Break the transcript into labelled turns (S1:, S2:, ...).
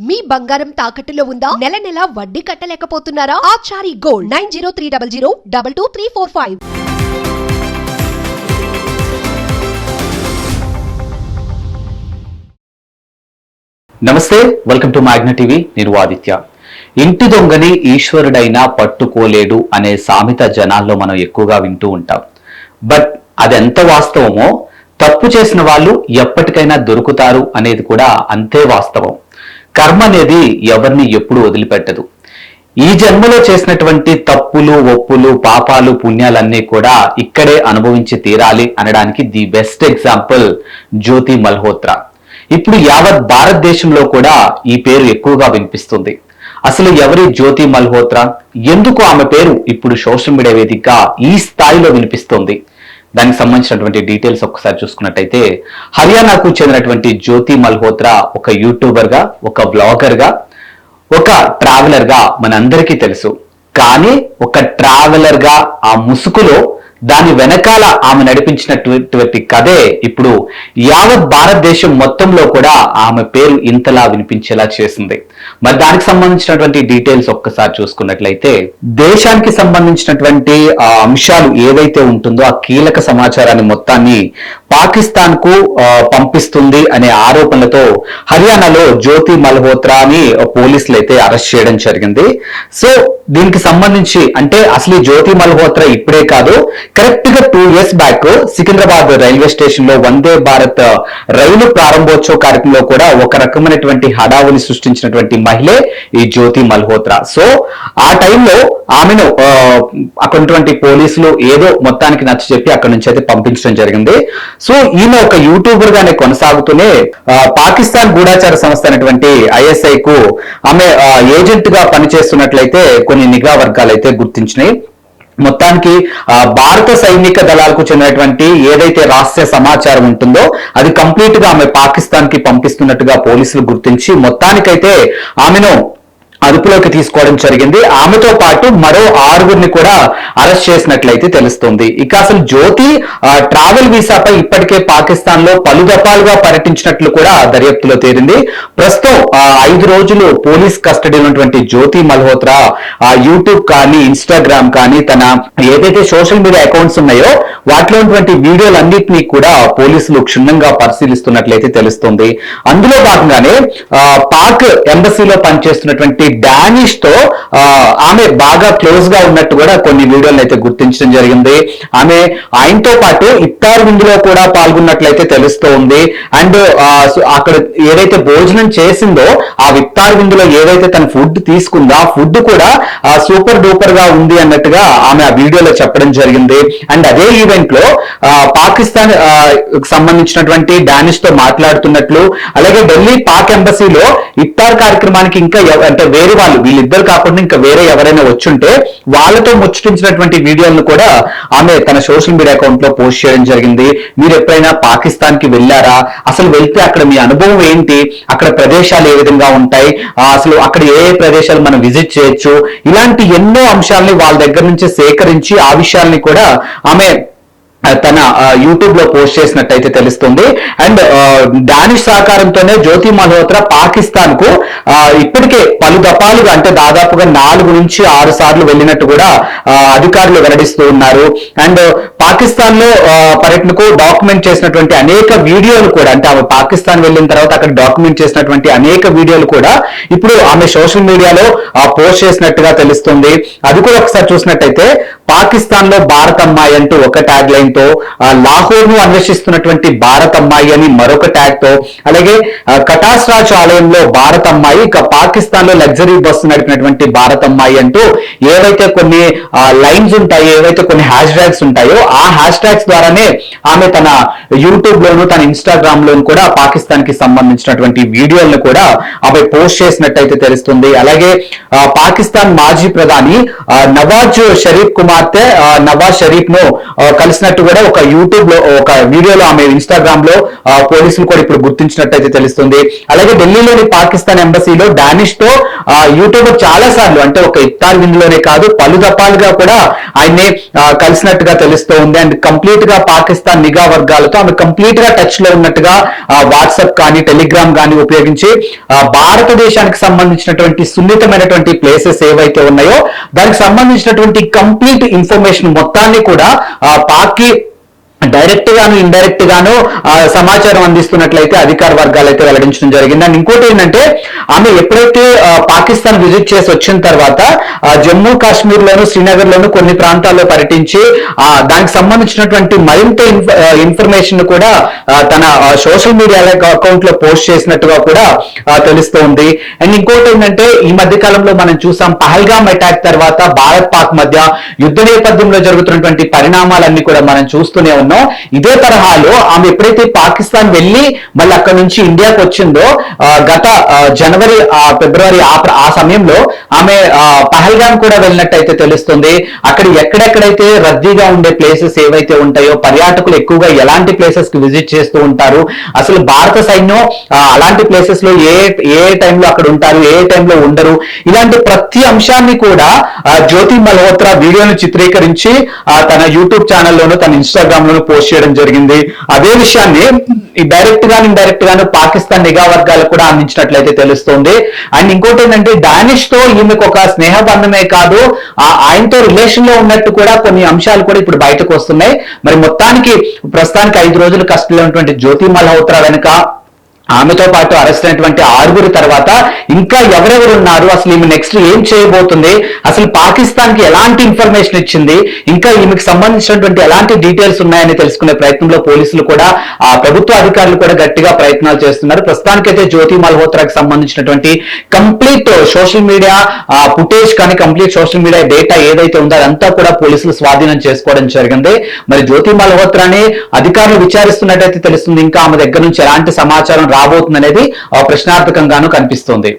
S1: మీ బంగారం తాకట్టులో ఉందా? నెల నెల వడ్డీ కట్టలేకపోతున్నారా? ఆచారి గోల్డ్ 9030022345.
S2: నమస్తే, వెల్కమ్ టు మ్యాగ్నా టీవీ. నేను ఆదిత్య. ఇంటి దొంగని ఈశ్వరుడైనా పట్టుకోలేడు అనే సామెత జనాల్లో మనం ఎక్కువగా వింటూ ఉంటాం. బట్ అది ఎంత వాస్తవమో, తప్పు చేసిన వాళ్ళు ఎప్పటికైనా దొరుకుతారు అనేది కూడా అంతే వాస్తవం. కర్మ అనేది ఎవరిని ఎప్పుడు వదిలిపెట్టదు. ఈ జన్మలో చేసినటువంటి తప్పులు, ఒప్పులు, పాపాలు, పుణ్యాలన్నీ కూడా ఇక్కడే అనుభవించి తీరాలి అనడానికి ది బెస్ట్ ఎగ్జాంపుల్ జ్యోతి మల్హోత్రా. ఇప్పుడు యావత్ భారతదేశంలో కూడా ఈ పేరు ఎక్కువగా వినిపిస్తుంది. అసలు ఎవరి జ్యోతి మల్హోత్రా? ఎందుకు ఆమె పేరు ఇప్పుడు సోషల్ మీడియా వేదికగా ఈ స్థాయిలో వినిపిస్తుంది? దానికి సంబంధించినటువంటి డీటెయిల్స్ ఒక్కసారి చూసుకున్నట్టయితే, హర్యానాకు చెందినటువంటి జ్యోతి మల్హోత్రా ఒక యూట్యూబర్ గా, ఒక బ్లాగర్ గా, ఒక ట్రావెలర్ గా మనందరికీ తెలుసు. కానీ ఒక ట్రావెలర్ గా ఆ ముసుగులో దాని వెనకాల ఆమె నడిపించినటువంటి కథే ఇప్పుడు యావత్ భారతదేశం మొత్తంలో కూడా ఆమె పేరు ఇంతలా వినిపించేలా చేసింది. మరి దానికి సంబంధించినటువంటి డీటెయిల్స్ ఒక్కసారి చూసుకున్నట్లయితే, దేశానికి సంబంధించినటువంటి అంశాలు ఏవైతే ఉంటుందో ఆ కీలక సమాచారాన్ని మొత్తాన్ని పాకిస్తాన్ కు పంపిస్తుంది అనే ఆరోపణలతో హర్యానాలో జ్యోతి మల్హోత్రాని పోలీసులు అయితే అరెస్ట్ చేయడం జరిగింది. సో దీనికి సంబంధించి అంటే అసలు ఈ జ్యోతి మల్హోత్రా ఇప్పుడే కాదు, కరెక్ట్ గా 2 years back Secunderabad railway station లో వందే భారత్ రైలు ప్రారంభోత్సవ కార్యక్రమంలో కూడా ఒక రకమైనటువంటి హడావుని సృష్టించినటువంటి మహిళే ఈ జ్యోతి మల్హోత్రా. సో ఆ టైంలో ఆమెను అక్కడున్నటువంటి పోలీసులు ఏదో మొత్తానికి నచ్చ చెప్పి అక్కడి నుంచి అయితే పంపించడం జరిగింది. సో ఈమె ఒక యూట్యూబర్ గానే కొనసాగుతూనే పాకిస్తాన్ గూఢాచార సంస్థ అయినటువంటి ISI కు ఆమె ఏజెంట్ గా పనిచేస్తున్నట్లయితే కొన్ని నిఘా వర్గాలు అయితే గుర్తించినాయి. మొత్తానికి భారత సైనిక దళాలకు చెందినటువంటి ఏదైతే రహస్య సమాచారం ఉంటుందో అది కంప్లీట్ గా ఆమె పాకిస్తాన్ కి పంపిస్తున్నట్టుగా పోలీసులు గుర్తించి మొత్తానికైతే ఆమెను అదుపులోకి తీసుకోవడం జరిగింది. ఆమెతో పాటు మరో 6గురిని కూడా అరెస్ట్ చేసినట్లయితే తెలుస్తుంది. ఇక అసలు జ్యోతి ట్రావెల్ వీసాపై ఇప్పటికే పాకిస్తాన్ లో పలు దఫాలుగా పర్యటించినట్లు కూడా దర్యాప్తులో తేలింది. ప్రస్తుతం 5 రోజులు పోలీస్ కస్టడీలో ఉన్నటువంటి జ్యోతి మల్హోత్రా యూట్యూబ్ కానీ, ఇన్స్టాగ్రామ్ కానీ, తన ఏదైతే సోషల్ మీడియా అకౌంట్స్ ఉన్నాయో వాటిలో ఉన్నటువంటి వీడియోలన్నింటినీ కూడా పోలీసులు క్షుణ్ణంగా పరిశీలిస్తున్నట్లయితే తెలుస్తుంది. అందులో భాగంగానే పాక్ ఎంబసీలో పనిచేస్తున్నటువంటి డానిష్ తో ఆమె బాగా క్లోజ్ గా ఉన్నట్టు కూడా కొన్ని వీడియోలను అయితే గుర్తించడం జరిగింది. ఆమె ఆయనతో పాటు ఇఫ్తార్ విందులో కూడా పాల్గొన్నట్లయితే తెలుస్తూ ఉంది. అండ్ అక్కడ ఏదైతే భోజనం చేసిందో ఆ ఇఫ్తార్ విందులో ఏదైతే తన ఫుడ్ తీసుకుందో ఆ ఫుడ్ కూడా సూపర్ డూపర్ గా ఉంది అన్నట్టుగా ఆమె ఆ వీడియోలో చెప్పడం జరిగింది. అండ్ అదే ఈవెంట్ లో పాకిస్తాన్ సంబంధించినటువంటి డానిష్ తో మాట్లాడుతున్నట్లు, అలాగే ఢిల్లీ పాక్ ఎంబసీలో ఇఫ్తార్ కార్యక్రమానికి ఇంకా అంటే వేరే వాళ్ళు, వీళ్ళిద్దరు కాకుండా ఇంకా వేరే ఎవరైనా వచ్చుంటే వాళ్ళతో ముచ్చటించినటువంటి వీడియోలను కూడా ఆమె తన సోషల్ మీడియా అకౌంట్ లో పోస్ట్ చేయడం జరిగింది. మీరు ఎప్పుడైనా పాకిస్తాన్ కి వెళ్ళారా? అసలు వెళ్తే అక్కడ మీ అనుభవం ఏంటి? అక్కడ ప్రదేశాలు ఏ విధంగా ఉంటాయి? అసలు అక్కడ ఏ ప్రదేశాలు మనం విజిట్ చేయొచ్చు? ఇలాంటి ఎన్నో అంశాలని వాళ్ళ దగ్గర నుంచి సేకరించి ఆ విషయాల్ని కూడా ఆమె తన యూట్యూబ్ లో పోస్ట్ చేసినట్టయితే తెలుస్తుంది. అండ్ డానిష్ సహకారంతోనే జ్యోతి మల్హోత్రా పాకిస్తాన్ కు ఇప్పటికే పలు దఫాలుగా అంటే దాదాపుగా 4 నుంచి 6 సార్లు వెళ్ళినట్టు కూడా అధికారులు వెల్లడిస్తూ ఉన్నారు. అండ్ పాకిస్తాన్ లో పర్యటనకు డాక్యుమెంట్ చేసినటువంటి అనేక వీడియోలు కూడా, అంటే ఆమె పాకిస్తాన్ వెళ్ళిన తర్వాత అక్కడ డాక్యుమెంట్ చేసినటువంటి అనేక వీడియోలు కూడా ఇప్పుడు ఆమె సోషల్ మీడియాలో పోస్ట్ చేసినట్టుగా తెలుస్తుంది. అది కూడా ఒకసారి చూసినట్టయితే, పాకిస్తాన్ లో భారత్ అమ్మాయి అంటూ ఒక ట్యాగ్ లైన్ తో, లాహోర్ ను అన్వేషిస్తున్నటువంటి భారత్ అమ్మాయి అని మరొక ట్యాగ్ తో, అలాగే కటాస్ రాజ్ ఆలయంలో భారత్ అమ్మాయి, ఇక పాకిస్తాన్ లో లగ్జరీ బస్సు నడిపినటువంటి భారత్ అమ్మాయి అంటూ ఏవైతే కొన్ని లైన్స్ ఉంటాయో, ఏవైతే కొన్ని హ్యాష్ ట్యాగ్స్ ఉంటాయో ఆ హ్యాష్ ట్యాగ్స్ ద్వారానే ఆమె తన యూట్యూబ్ లోను, తన ఇన్స్టాగ్రామ్ లోను కూడా పాకిస్తాన్ కి సంబంధించినటువంటి వీడియోలను కూడా ఆమె పోస్ట్ చేసినట్టయితే తెలుస్తుంది. అలాగే పాకిస్తాన్ మాజీ ప్రధాని నవాజ్ షరీఫ్ కుమార్తె నవాజ్ షరీఫ్ ను కలిసినట్టు కూడా ఒక యూట్యూబ్ లో ఒక వీడియోలో ఆమె ఇన్స్టాగ్రామ్ లో పోలీసులు కూడా ఇప్పుడు గుర్తించినట్టయితే తెలుస్తుంది. అలాగే ఢిల్లీలోని పాకిస్తాన్ ఎంబసీలో డానిష్ తో యూట్యూబర్ చాలా సార్లు, అంటే ఒక ఇఫ్తార్ విందులోనే కాదు పలు దఫాలుగా కూడా ఆయన్ని కలిసినట్టుగా తెలుస్తూ ఉంది. అండ్ కంప్లీట్ గా పాకిస్తాన్ నిఘా వర్గాలతో ఆమె కంప్లీట్ గా టచ్ లో ఉన్నట్టుగా వాట్సాప్ కానీ టెలిగ్రామ్ కానీ ఉపయోగించి భారతదేశానికి సంబంధించినటువంటి సున్నితమైనటువంటి ప్లేసెస్ ఏవైతే ఉన్నాయో దానికి సంబంధించినటువంటి కంప్లీట్ ఇన్ఫర్మేషన్ మొత్తాన్ని కూడా పాక్కి డైరెక్ట్ గాను ఇండైరెక్ట్ గాను సమాచారం అందిస్తున్నట్లయితే అధికార వర్గాలు అయితే వెల్లడించడం జరిగింది. అండ్ ఇంకోటి ఏంటంటే ఆమె ఎప్పుడైతే పాకిస్తాన్ విజిట్ చేసి వచ్చిన తర్వాత జమ్మూ కాశ్మీర్ లోను శ్రీనగర్ లోను కొన్ని ప్రాంతాల్లో పర్యటించి దానికి సంబంధించినటువంటి మరింత ఇన్ఫర్మేషన్ కూడా తన సోషల్ మీడియా అకౌంట్ లో పోస్ట్ చేసినట్టుగా కూడా తెలుస్తోంది. అండ్ ఇంకోటి ఏంటంటే ఈ మధ్య కాలంలో మనం చూసాం పహల్గామ్ అటాక్ తర్వాత భారత్ పాక్ మధ్య యుద్ధ నేపథ్యంలో జరుగుతున్నటువంటి పరిణామాలన్నీ కూడా మనం చూస్తూనే ఉన్నాం. ఇదే తరహాలో ఆమె ఎప్పుడైతే పాకిస్తాన్ వెళ్ళి మళ్ళీ అక్కడ నుంచి ఇండియాకి వచ్చిందో గత జనవరి ఫిబ్రవరి ఆ సమయంలో ఆమె పహల్గామ్ కూడా వెళ్ళినట్టయితే తెలుస్తుంది. అక్కడ ఎక్కడెక్కడైతే రద్దీగా ఉండే ప్లేసెస్ ఏవైతే ఉంటాయో పర్యాటకులు ఎక్కువగా ఎలాంటి ప్లేసెస్ కి విజిట్ చేస్తూ ఉంటారు, అసలు భారత సైన్యం అలాంటి ప్లేసెస్ లో ఏ టైంలో అక్కడ ఉంటారు, ఏ టైంలో ఉండరు, ఇలాంటి ప్రతి అంశాన్ని కూడా జ్యోతి మల్హోత్రా వీడియోను చిత్రీకరించి తన యూట్యూబ్ ఛానల్లోనూ తన ఇన్స్టాగ్రామ్ లోను పోస్ట్ చేయడం జరిగింది. అదే విషయాన్ని డైరెక్ట్ గాను ఇండైరెక్ట్ గాను పాకిస్తాన్ నిఘా వర్గాలకు కూడా అందించినట్లయితే తెలుస్తుంది. అండ్ ఇంకోటి ఏంటంటే డానిష్ తో ఈమెకు ఒక స్నేహబంధమే కాదు ఆయనతో రిలేషన్ లో ఉన్నట్టు కూడా కొన్ని అంశాలు కూడా ఇప్పుడు బయటకు వస్తున్నాయి. మరి మొత్తానికి ప్రస్తుతానికి 5 రోజులు కస్టడీలో ఉన్నటువంటి జ్యోతి మల్హోత్రా వెనుక ఆమెతో పాటు అరెస్ట్ అయినటువంటి 6 తర్వాత ఇంకా ఎవరెవరు ఉన్నారు, అసలు ఈమె నెక్స్ట్ ఏం చేయబోతుంది, అసలు పాకిస్తాన్ కి ఎలాంటి ఇన్ఫర్మేషన్ ఇచ్చింది, ఇంకా ఈమెకి సంబంధించినటువంటి ఎలాంటి డీటెయిల్స్ ఉన్నాయని తెలుసుకునే ప్రయత్నంలో పోలీసులు కూడా ప్రభుత్వ అధికారులు కూడా గట్టిగా ప్రయత్నాలు చేస్తున్నారు. ప్రస్తుతానికైతే జ్యోతి మల్హోత్రాకి సంబంధించినటువంటి కంప్లీట్ సోషల్ మీడియా ఫుటేజ్ కానీ కంప్లీట్ సోషల్ మీడియా డేటా ఏదైతే ఉందో అదంతా కూడా పోలీసులు స్వాధీనం చేసుకోవడం జరిగింది. మరి జ్యోతి మల్హోత్రాని అధికారులు విచారిస్తున్నట్టయితే తెలుస్తుంది ఇంకా ఆమె దగ్గర నుంచి ఎలాంటి సమాచారం రాబోతుందనేది ప్రశ్నార్థకంగాను కనిపిస్తోంది.